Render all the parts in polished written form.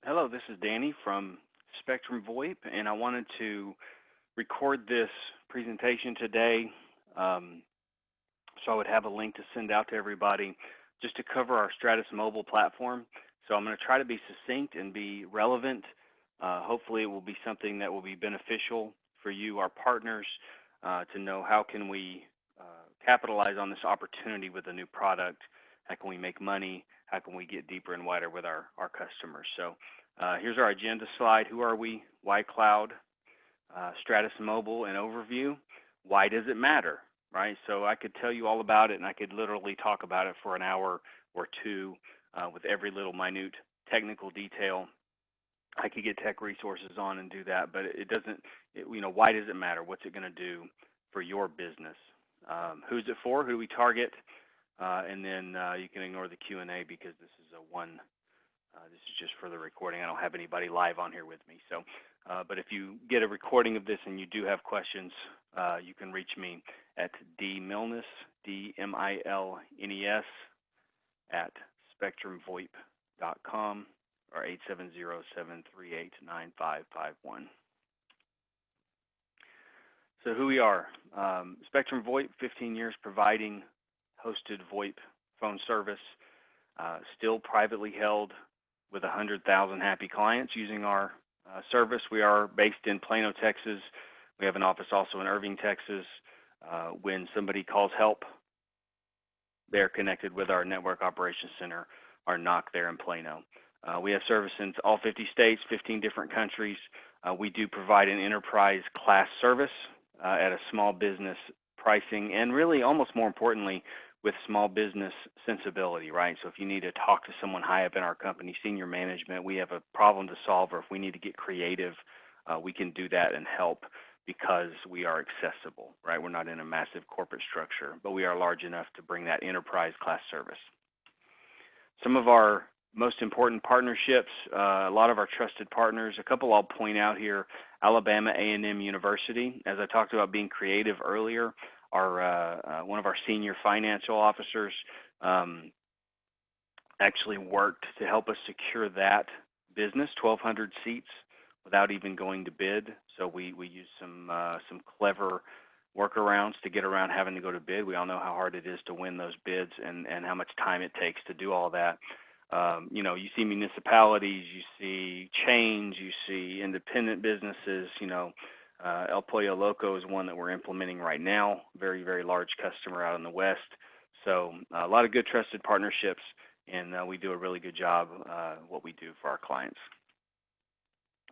Hello, this is Danny from SpectrumVoIP, and I wanted to record this presentation today so I would have a link to send out to everybody just to cover our Stratus Mobile platform. So I'm going to try to be succinct and be relevant. Hopefully it will be something that will be beneficial for you, our partners, to know how can we capitalize on this opportunity with a new product, how can we make money, how can we get deeper and wider with our customers. So here's our agenda slide. Who are we? Why cloud? Stratus Mobile, an overview. Why does it matter? Right? So I could tell you all about it, and I could literally talk about it for an hour or two with every little minute technical detail. I could get tech resources on and do that, but it doesn't, why does it matter? What's it going to do for your business? Who's it for? Who do we target? And then you can ignore the Q&A because this is this is just for the recording. I don't have anybody live on here with me. So, but if you get a recording of this and you do have questions, you can reach me at dmilnes, D-M-I-L-N-E-S, at SpectrumVoIP.com or 870-738-9551. So who we are. SpectrumVoIP, 15 years providing hosted VoIP phone service, still privately held with 100,000 happy clients using our service. We are based in Plano, Texas. We have an office also in Irving, Texas. When somebody calls help, they're connected with our Network Operations Center, our NOC there in Plano. We have service in all 50 states, 15 different countries. We do provide an enterprise class service at a small business pricing, and really almost more importantly, with small business sensibility, right? So if you need to talk to someone high up in our company, senior management, we have a problem to solve, or if we need to get creative, we can do that and help because we are accessible, right? We're not in a massive corporate structure, but we are large enough to bring that enterprise class service. Some of our most important partnerships, a lot of our trusted partners, a couple I'll point out here. Alabama A&M University, as I talked about being creative earlier, one of our senior financial officers actually worked to help us secure that business, 1,200 seats, without even going to bid. So we used some clever workarounds to get around having to go to bid. We all know how hard it is to win those bids and how much time it takes to do all that. You see municipalities, you see chains, you see independent businesses. El Pollo Loco is one that we're implementing right now. Very, very large customer out in the West. So a lot of good trusted partnerships, and we do a really good job what we do for our clients.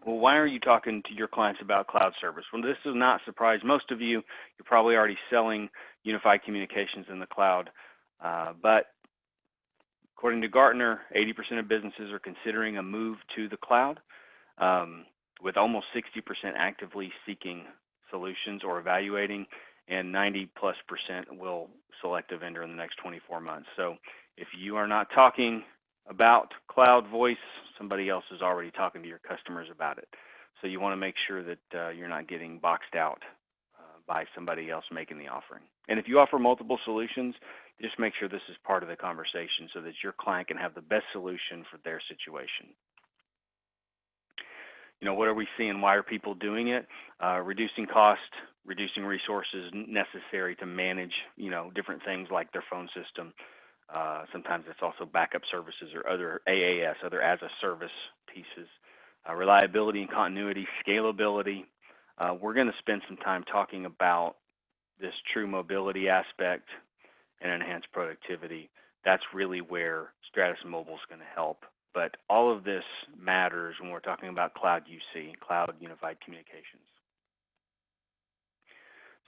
Well, why are you talking to your clients about cloud service? Well, this does not surprise most of you. You're probably already selling unified communications in the cloud, but according to Gartner, 80% of businesses are considering a move to the cloud, with almost 60% actively seeking solutions or evaluating, and 90+% will select a vendor in the next 24 months. So if you are not talking about cloud voice, somebody else is already talking to your customers about it. So you want to make sure that you're not getting boxed out by somebody else making the offering. And if you offer multiple solutions, just make sure this is part of the conversation so that your client can have the best solution for their situation. What are we seeing? Why are people doing it? Reducing cost, reducing resources necessary to manage, different things like their phone system. Sometimes it's also backup services or other AAS, other as-a-service pieces. Reliability and continuity, scalability. We're going to spend some time talking about this true mobility aspect and enhanced productivity. That's really where Stratus Mobile is going to help. But all of this matters when we're talking about cloud UC, Cloud Unified Communications.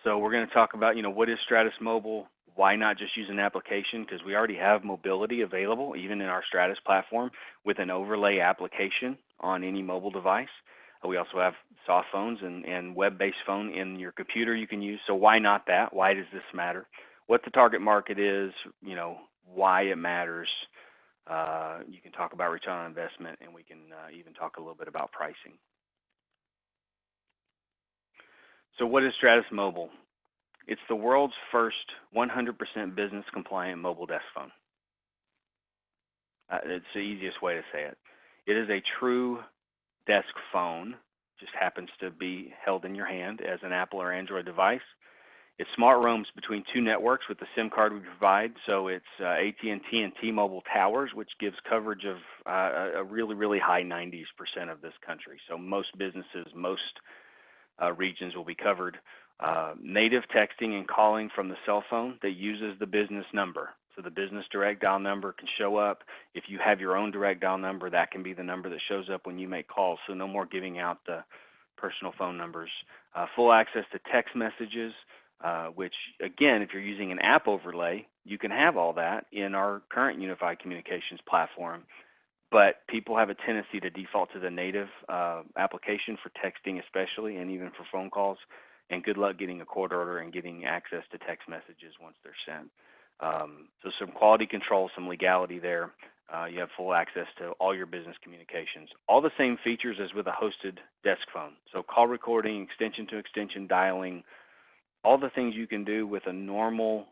So we're going to talk about, what is Stratus Mobile? Why not just use an application? Because we already have mobility available, even in our Stratus platform, with an overlay application on any mobile device. We also have soft phones and web-based phone in your computer you can use. So why not that? Why does this matter? What the target market is, why it matters. You can talk about return on investment, and we can even talk a little bit about pricing. So what is Stratus Mobile? It's the world's first 100% business-compliant mobile desk phone. It's the easiest way to say it. It is a true desk phone, just happens to be held in your hand as an Apple or Android device. It smart roams between two networks with the SIM card we provide. So it's AT&T and T-Mobile towers, which gives coverage of a really, really high 90% of this country. So most businesses, most regions will be covered. Native texting and calling from the cell phone that uses the business number. So the business direct dial number can show up. If you have your own direct dial number, that can be the number that shows up when you make calls. So no more giving out the personal phone numbers. Full access to text messages, which again, if you're using an app overlay, you can have all that in our current unified communications platform. But people have a tendency to default to the native application for texting especially, and even for phone calls. And good luck getting a court order and getting access to text messages once they're sent. So some quality control, some legality there. You have full access to all your business communications. All the same features as with a hosted desk phone. So call recording, extension to extension dialing, all the things you can do with a normal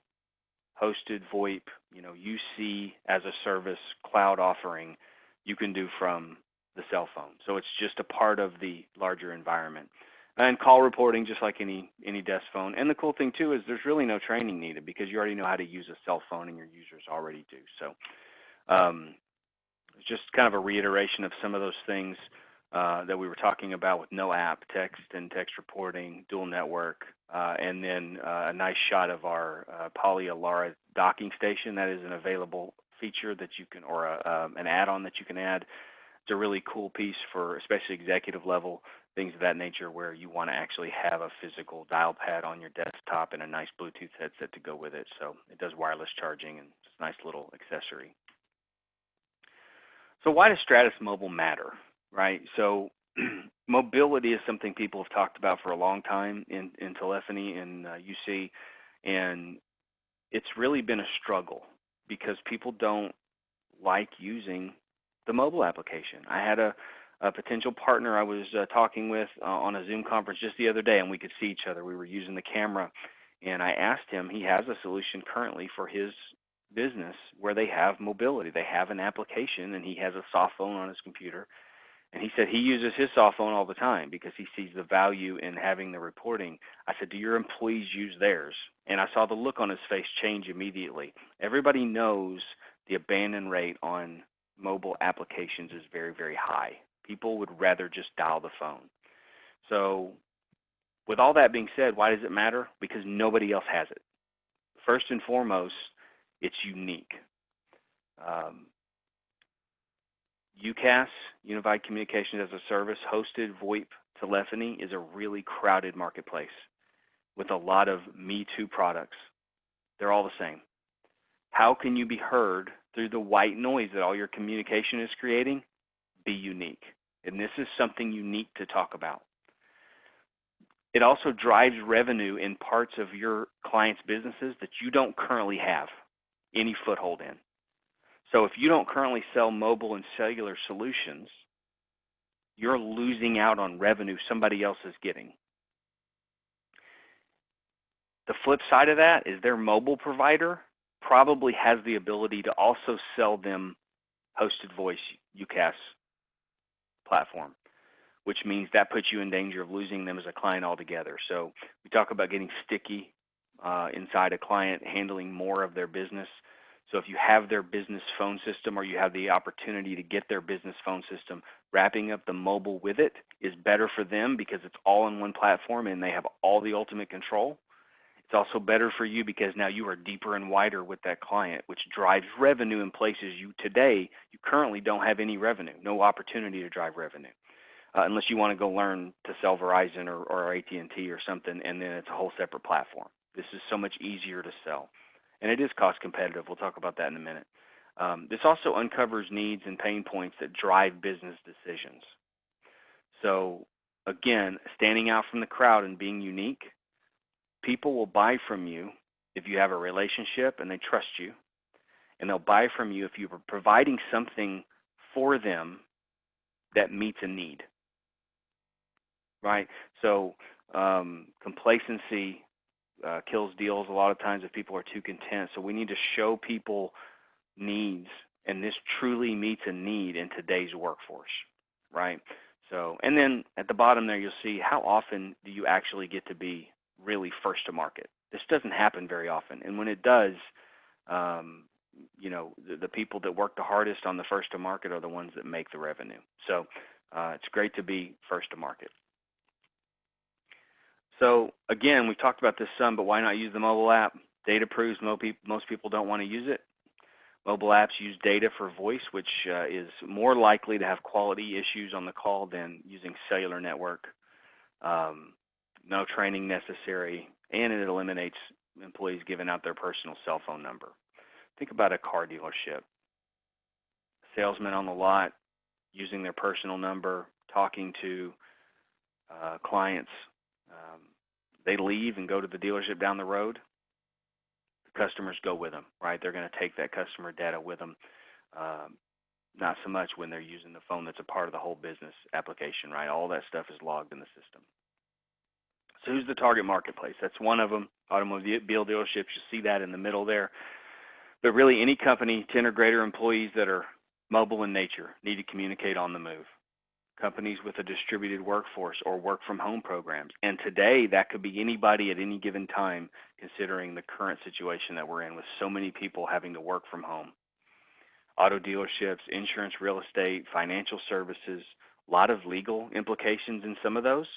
hosted VoIP, UC as a service cloud offering, you can do from the cell phone. So it's just a part of the larger environment. And call reporting, just like any desk phone. And the cool thing too is there's really no training needed because you already know how to use a cell phone and your users already do. So it's just kind of a reiteration of some of those things that we were talking about with no app, text and text reporting, dual network, and then a nice shot of our Poly Alara docking station. That is an available feature that you can, or an add-on that you can add. It's a really cool piece for especially executive level, things of that nature where you want to actually have a physical dial pad on your desktop and a nice Bluetooth headset to go with it. So it does wireless charging and it's a nice little accessory. So why does Stratus Mobile matter, right? So mobility is something people have talked about for a long time in telephony and UC, and it's really been a struggle because people don't like using the mobile application. I had a potential partner I was talking with on a Zoom conference just the other day, and we could see each other. We were using the camera, and I asked him, he has a solution currently for his business where they have mobility. They have an application, and he has a soft phone on his computer. And he said he uses his soft phone all the time because he sees the value in having the reporting. I said, do your employees use theirs? And I saw the look on his face change immediately. Everybody knows the abandon rate on mobile applications is very, very high. People would rather just dial the phone. So with all that being said, why does it matter? Because nobody else has it. First and foremost, it's unique. UCaaS, Unified Communications as a Service, hosted VoIP telephony is a really crowded marketplace with a lot of Me Too products. They're all the same. How can you be heard through the white noise that all your communication is creating? Be unique. And this is something unique to talk about. It also drives revenue in parts of your clients' businesses that you don't currently have any foothold in. So if you don't currently sell mobile and cellular solutions, you're losing out on revenue somebody else is getting. The flip side of that is their mobile provider probably has the ability to also sell them hosted voice UCaaS platform, which means that puts you in danger of losing them as a client altogether. So we talk about getting sticky inside a client, handling more of their business. So if you have their business phone system or you have the opportunity to get their business phone system, wrapping up the mobile with it is better for them because it's all in one platform and they have all the ultimate control. It's also better for you because now you are deeper and wider with that client, which drives revenue in places you currently don't have any revenue, no opportunity to drive revenue, unless you want to go learn to sell Verizon or AT&T or something, and then it's a whole separate platform. This is so much easier to sell, and it is cost competitive. We'll talk about that in a minute. This also uncovers needs and pain points that drive business decisions. So again, standing out from the crowd and being unique. People will buy from you if you have a relationship and they trust you, and they'll buy from you if you are providing something for them that meets a need, right? So complacency kills deals a lot of times if people are too content. So we need to show people needs and this truly meets a need in today's workforce, right? So, and then at the bottom there, you'll see how often do you actually get to be really first to market. This doesn't happen very often, and when it does, the people that work the hardest on the first to market are the ones that make the revenue. So it's great to be first to market. So again, we've talked about this some, but why not use the mobile app? Data proves most people don't want to use it. Mobile apps use data for voice, which is more likely to have quality issues on the call than using cellular network. No training necessary, and it eliminates employees giving out their personal cell phone number. Think about a car dealership. Salesman on the lot using their personal number, talking to clients. They leave and go to the dealership down the road. The customers go with them, right? They're going to take that customer data with them. Not so much when they're using the phone that's a part of the whole business application, right? All that stuff is logged in the system. So who's the target marketplace? That's one of them. Automobile dealerships, you see that in the middle there. But really any company, 10 or greater employees that are mobile in nature need to communicate on the move. Companies with a distributed workforce or work from home programs. And today that could be anybody at any given time, considering the current situation that we're in with so many people having to work from home. Auto dealerships, insurance, real estate, financial services, a lot of legal implications in some of those,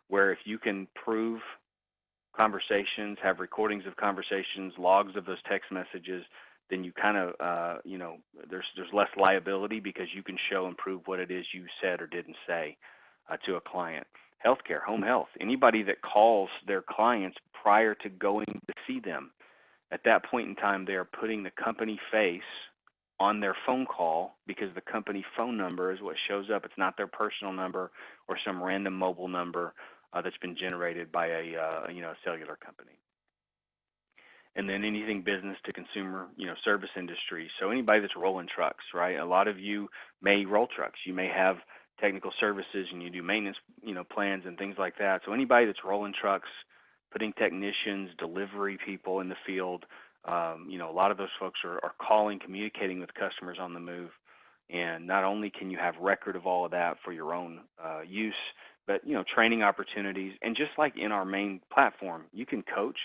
where if you can prove conversations, have recordings of conversations, logs of those text messages, then you kind of, there's less liability because you can show and prove what it is you said or didn't say to a client. Healthcare, home health, anybody that calls their clients prior to going to see them, at that point in time, they are putting the company face on their phone call because the company phone number is what shows up. It's not their personal number or some random mobile number that's been generated by a cellular company. And then anything business to consumer, service industry. So anybody that's rolling trucks, right? A lot of you may roll trucks. You may have technical services and you do maintenance, plans and things like that. So anybody that's rolling trucks, putting technicians, delivery people in the field, a lot of those folks are calling, communicating with customers on the move. And not only can you have record of all of that for your own use, but, training opportunities. And just like in our main platform, you can coach,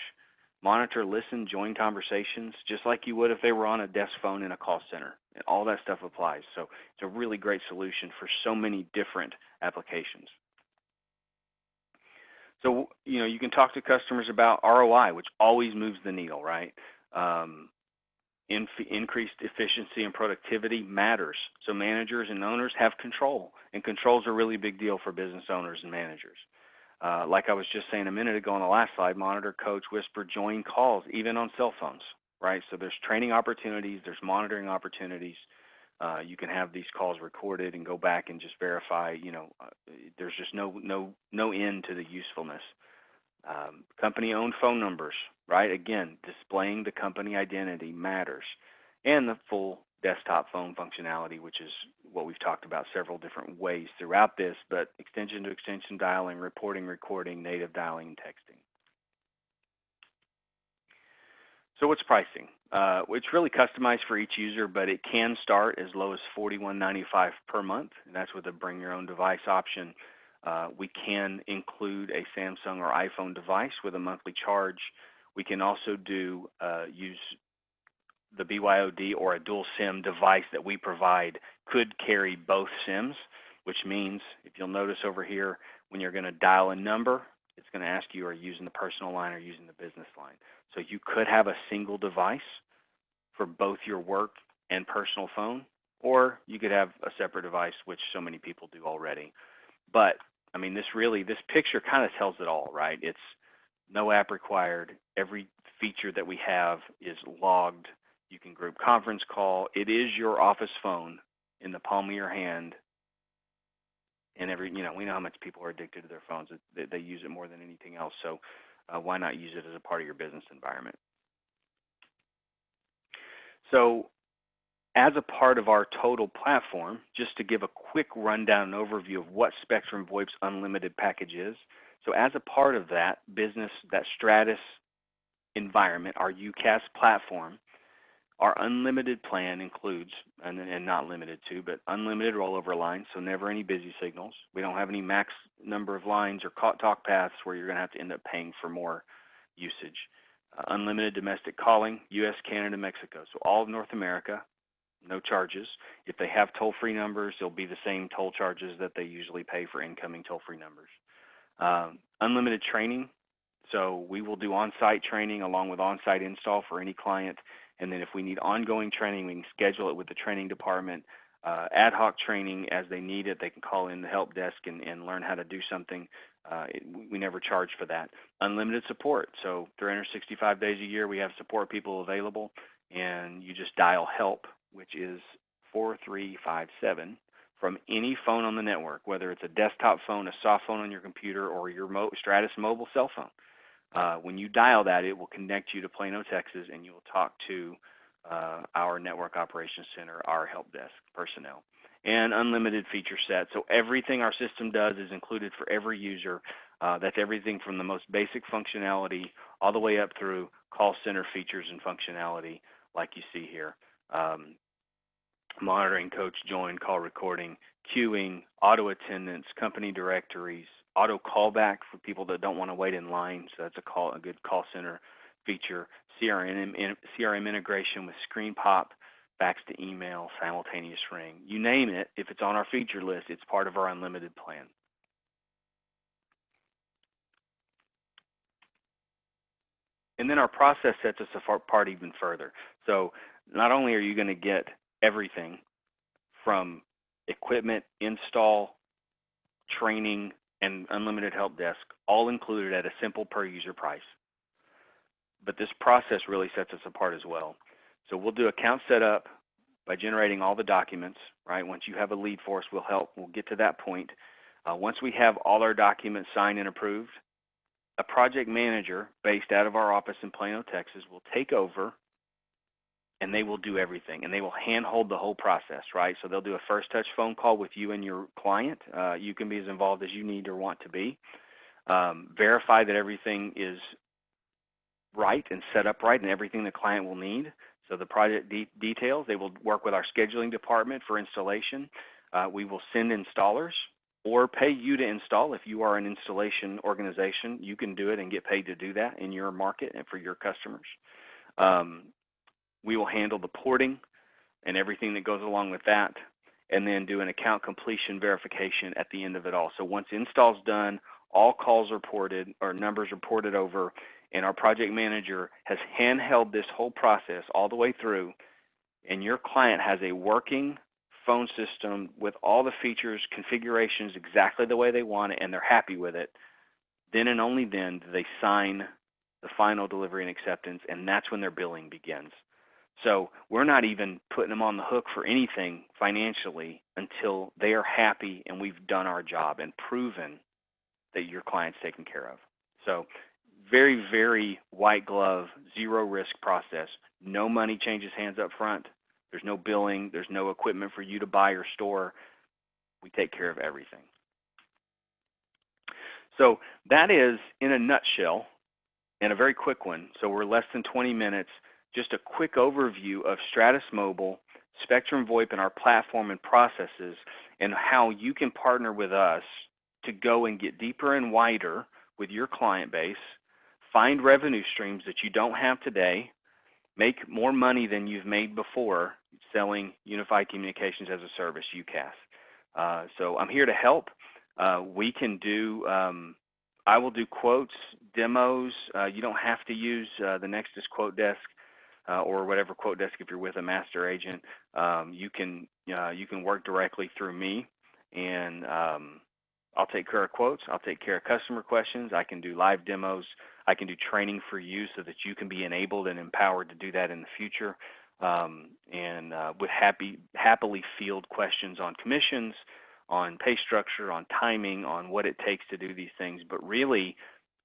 monitor, listen, join conversations, just like you would if they were on a desk phone in a call center. And all that stuff applies. So it's a really great solution for so many different applications. So, you can talk to customers about ROI, which always moves the needle, right? Increased efficiency and productivity matters. So managers and owners have control, and control is a really big deal for business owners and managers. Like I was just saying a minute ago on the last slide, monitor, coach, whisper, join calls, even on cell phones, right? So there's training opportunities, there's monitoring opportunities. You can have these calls recorded and go back and just verify, there's just no end to the usefulness. Company-owned phone numbers, right? Again, displaying the company identity matters. And the full desktop phone functionality, which is what we've talked about several different ways throughout this, but extension-to-extension dialing, reporting, recording, native dialing, and texting. So what's pricing? It's really customized for each user, but it can start as low as $41.95 per month, and that's with a bring your own device option. We can include a Samsung or iPhone device with a monthly charge. We can also use the BYOD or a dual SIM device that we provide could carry both SIMs, which means if you'll notice over here, when you're going to dial a number, it's going to ask you are you using the personal line or using the business line. So you could have a single device for both your work and personal phone, or you could have a separate device, which so many people do already. But I mean, this picture kind of tells it all, right? It's no app required. Every feature that we have is logged. You can group conference call. It is your office phone in the palm of your hand. And we know how much people are addicted to their phones. They use it more than anything else. So why not use it as a part of your business environment? So as a part of our total platform, just to give a quick rundown and overview of what SpectrumVoIP's unlimited package is. So as a part of that business, that Stratus environment, our UCaaS platform, Our unlimited plan includes, and not limited to, but unlimited rollover lines, so never any busy signals. We don't have any max number of lines or talk paths where you're going to have to end up paying for more usage. Unlimited domestic calling, U.S., Canada, Mexico. So all of North America, no charges. If they have toll-free numbers, they'll be the same toll charges that they usually pay for incoming toll-free numbers. Unlimited training. So we will do on-site training along with on-site install for any client. And then if we need ongoing training, we can schedule it with the training department. Ad hoc training as they need it. They can call in the help desk and learn how to do something. We never charge for that. Unlimited support. So 365 days a year, we have support people available. And you just dial help, which is 4357 from any phone on the network, whether it's a desktop phone, a soft phone on your computer, or your Stratus Mobile cell phone. When you dial that, it will connect you to Plano, Texas, and you will talk to our network operations center, our help desk personnel. And unlimited feature set. So everything our system does is included for every user. That's everything from the most basic functionality all the way up through call center features and functionality like you see here. Monitoring, coach join, call recording, queuing, auto attendance, company directories, auto callback for people that don't want to wait in line. So that's a good call center feature. CRM integration with screen pop, fax to email, simultaneous ring. You name it, if it's on our feature list, it's part of our unlimited plan. And then our process sets us apart even further. So not only are you going to get everything from equipment, install, training, and unlimited help desk, all included at a simple per user price. But this process really sets us apart as well. So we'll do account setup by generating all the documents, right? Once you have a lead for us, we'll get to that point. Once we have all our documents signed and approved, a project manager based out of our office in Plano, Texas will take over, and they will do everything, and they will handhold the whole process, right? So they'll do a first touch phone call with you and your client. You can be as involved as you need or want to be. Verify that everything is right and set up right and everything the client will need. So the project details, they will work with our scheduling department for installation. We will send installers or pay you to install. If you are an installation organization, you can do it and get paid to do that in your market and for your customers. We will handle the porting and everything that goes along with that, and then do an account completion verification at the end of it all. So once install's done, all calls are ported or numbers are ported over, and our project manager has handheld this whole process all the way through, and your client has a working phone system with all the features, configurations exactly the way they want it, and they're happy with it, then and only then do they sign the final delivery and acceptance, and that's when their billing begins. So we're not even putting them on the hook for anything financially until they are happy and we've done our job and proven that your client's taken care of. So very, very white glove, zero risk process. No money changes hands up front. There's no billing. There's no equipment for you to buy or store. We take care of everything. So that is, in a nutshell, and a very quick one, so we're less than 20 minutes, just a quick overview of Stratus Mobile, SpectrumVoIP, and our platform and processes, and how you can partner with us to go and get deeper and wider with your client base, find revenue streams that you don't have today, make more money than you've made before selling Unified Communications as a Service, UCaaS. So I'm here to help. We can do, I will do quotes, demos. You don't have to use the Nexus Quote Desk or whatever quote desk if you're with a master agent. You can work directly through me, and I'll take care of quotes. I'll take care of customer questions. I can do live demos. I can do training for you so that you can be enabled and empowered to do that in the future, and would happily field questions on commissions, on pay structure, on timing, on what it takes to do these things. But really,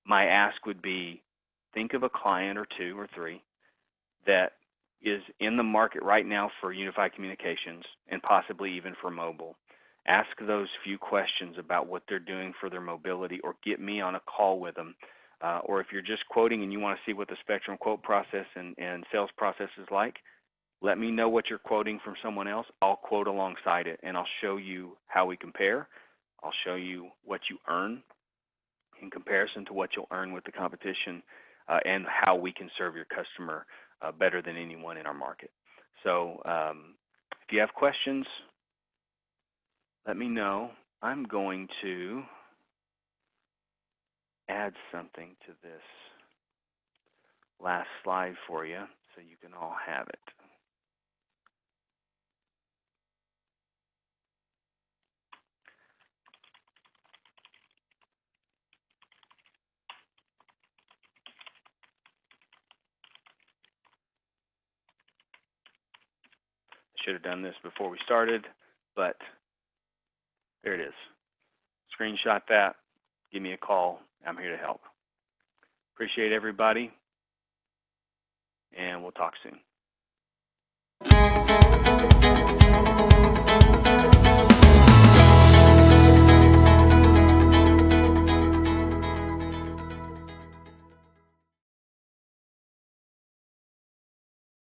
my ask would be, think of a client or two or three that is in the market right now for Unified Communications and possibly even for mobile. Ask those few questions about what they're doing for their mobility, or get me on a call with them. Or if you're just quoting and you want to see what the Spectrum quote process and sales process is like, Let me know what you're quoting from someone else. I'll quote alongside it, and I'll show you how we compare. I'll show you what you earn in comparison to what you'll earn with the competition, and how we can serve your customer better than anyone in our market. So if you have questions, let me know. I'm going to add something to this last slide for you so you can all have it. Should have done this before we started, but there it is. Screenshot that. Give me a call. I'm here to help. Appreciate everybody, and we'll talk soon.